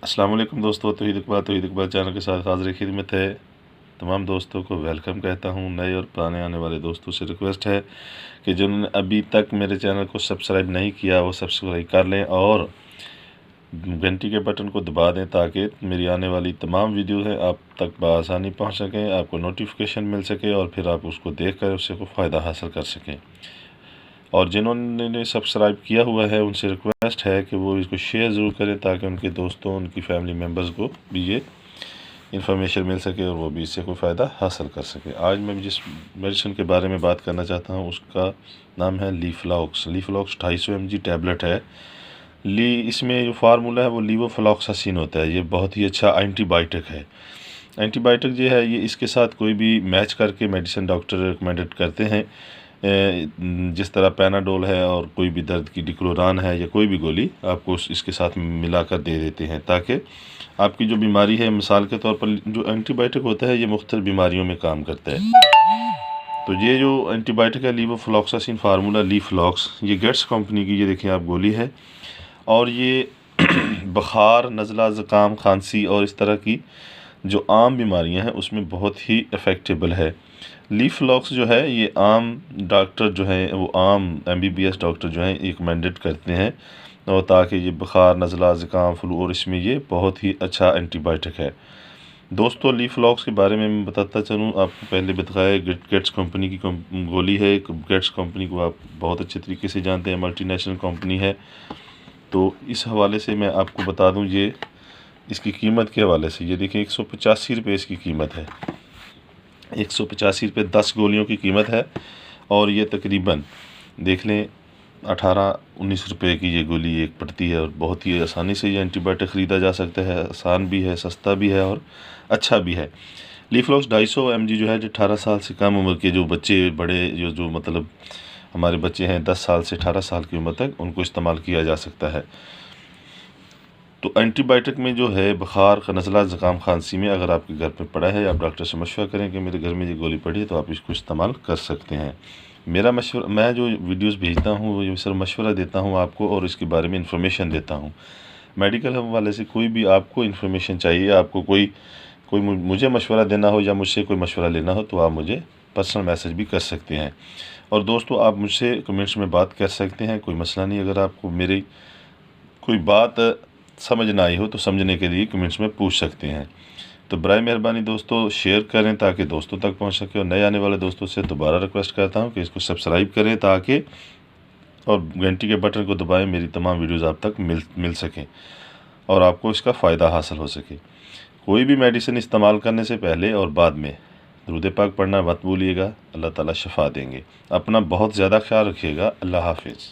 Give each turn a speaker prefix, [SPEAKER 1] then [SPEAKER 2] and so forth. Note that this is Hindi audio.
[SPEAKER 1] अस्सलाम वालेकुम दोस्तों, तौहीद इकबाल चैनल के साथ हाज़िर खिदमत है। तमाम दोस्तों को वेलकम कहता हूं। नए और पुराने आने वाले दोस्तों से रिक्वेस्ट है कि जिन्होंने अभी तक मेरे चैनल को सब्सक्राइब नहीं किया वो सब्सक्राइब कर लें और घंटी के बटन को दबा दें ताकि मेरी आने वाली तमाम वीडियो है आप तक बआसानी पहुँच सकें, आपको नोटिफिकेशन मिल सके और फिर आप उसको देख कर उससे कोई फ़ायदा हासिल कर सकें। और जिन्होंने सब्सक्राइब किया हुआ है उनसे रिक्वेस्ट है कि वो इसको शेयर ज़रूर करें ताकि उनके दोस्तों, उनकी फैमिली मेम्बर्स को भी ये इन्फॉर्मेशन मिल सके और वो भी इससे कोई फ़ायदा हासिल कर सके। आज मैं जिस मेडिसिन के बारे में बात करना चाहता हूँ उसका नाम है लीफलॉक्स। लीफलॉक्स 250 mg टैबलेट है। इसमें जो फार्मूला है वो लीवोफ्लॉक्सासिन होता है। ये बहुत ही अच्छा एंटीबायोटिक है। एंटीबायोटिक जो है ये इसके साथ कोई भी मैच करके मेडिसिन डॉक्टर रिकमेंडेड करते हैं, जिस तरह पैनाडोल है और कोई भी दर्द की डिक्लोरान है या कोई भी गोली आपको इसके साथ मिलाकर दे देते हैं ताकि आपकी जो बीमारी है, मिसाल के तौर पर जो एंटीबायोटिक होता है ये मुख्तलिफ बीमारियों में काम करता है। तो ये जो एंटीबायोटिक है लीवोफ्लॉक्सासिन फार्मूला लीफलॉक्स, ये गेट्स कंपनी की, ये देखें आप, गोली है और ये बुखार, नज़ला, ज़ुकाम, खांसी और इस तरह की जो आम बीमारियां हैं उसमें बहुत ही इफ़ेक्टेबल है। लीफलॉक्स जो है ये आम डॉक्टर जो है वो आम MBBS डॉक्टर जो हैं रिकमेंडेड करते हैं और ताकि ये बुखार, नज़ला, ज़ुकाम, फ्लू और इसमें ये बहुत ही अच्छा एंटीबायोटिक है। दोस्तों लीफलॉक्स के बारे में मैं बताता चलूँ, आपको पहले बताया गेट्स कंपनी की गोली है। गेट्स कंपनी को आप बहुत अच्छे तरीके से जानते हैं, मल्टीनेशनल कंपनी है। तो इस हवाले से मैं आपको बता दूं, ये इसकी कीमत के हवाले से, ये देखिए 185 रुपये इसकी कीमत है। 185 रुपये 10 गोलियों की कीमत है और ये तकरीबन देख लें 18-19 रुपये की ये गोली एक पड़ती है और बहुत ही आसानी से ये एंटीबायोटिक ख़रीदा जा सकता है। आसान भी है, सस्ता भी है और अच्छा भी है। लीफलॉक्स 250 mg जो है, जो 18 साल से कम उम्र के जो बच्चे, बड़े जो मतलब हमारे बच्चे हैं 10 साल से 18 साल की उम्र तक, उनको इस्तेमाल किया जा सकता है। तो एंटीबायोटिक में जो है बुखार, नज़ला, ज़ुकाम, खांसी में अगर आपके घर पे पड़ा है, आप डॉक्टर से मशवरा करें कि मेरे घर में ये गोली पड़ी है तो आप इसको इस्तेमाल कर सकते हैं। मेरा मशवरा, मैं जो वीडियोस भेजता हूँ वो सिर्फ मशवरा देता हूँ आपको और इसके बारे में इंफॉर्मेशन देता हूँ। मेडिकल हवाले से कोई भी आपको इन्फॉर्मेशन चाहिए, आपको कोई मुझे मशवरा देना हो या मुझसे कोई मशवरा लेना हो तो आप मुझे पर्सनल मैसेज भी कर सकते हैं। और दोस्तों आप मुझसे कमेंट्स में बात कर सकते हैं, कोई मसला नहीं। अगर आपको मेरी कोई बात समझ ना आई हो तो समझने के लिए कमेंट्स में पूछ सकते हैं। तो बराए मेहरबानी दोस्तों शेयर करें ताकि दोस्तों तक पहुंच सके और नए आने वाले दोस्तों से दोबारा रिक्वेस्ट करता हूं कि इसको सब्सक्राइब करें ताकि और घंटी के बटन को दबाएं, मेरी तमाम वीडियोस आप तक मिल सकें और आपको इसका फ़ायदा हासिल हो सके। कोई भी मेडिसिन इस्तेमाल करने से पहले और बाद में दुरूद पाक पढ़ना मत भूलिएगा। अल्लाह ताला शफा देंगे। अपना बहुत ज़्यादा ख्याल रखिएगा। अल्लाह हाफिज़।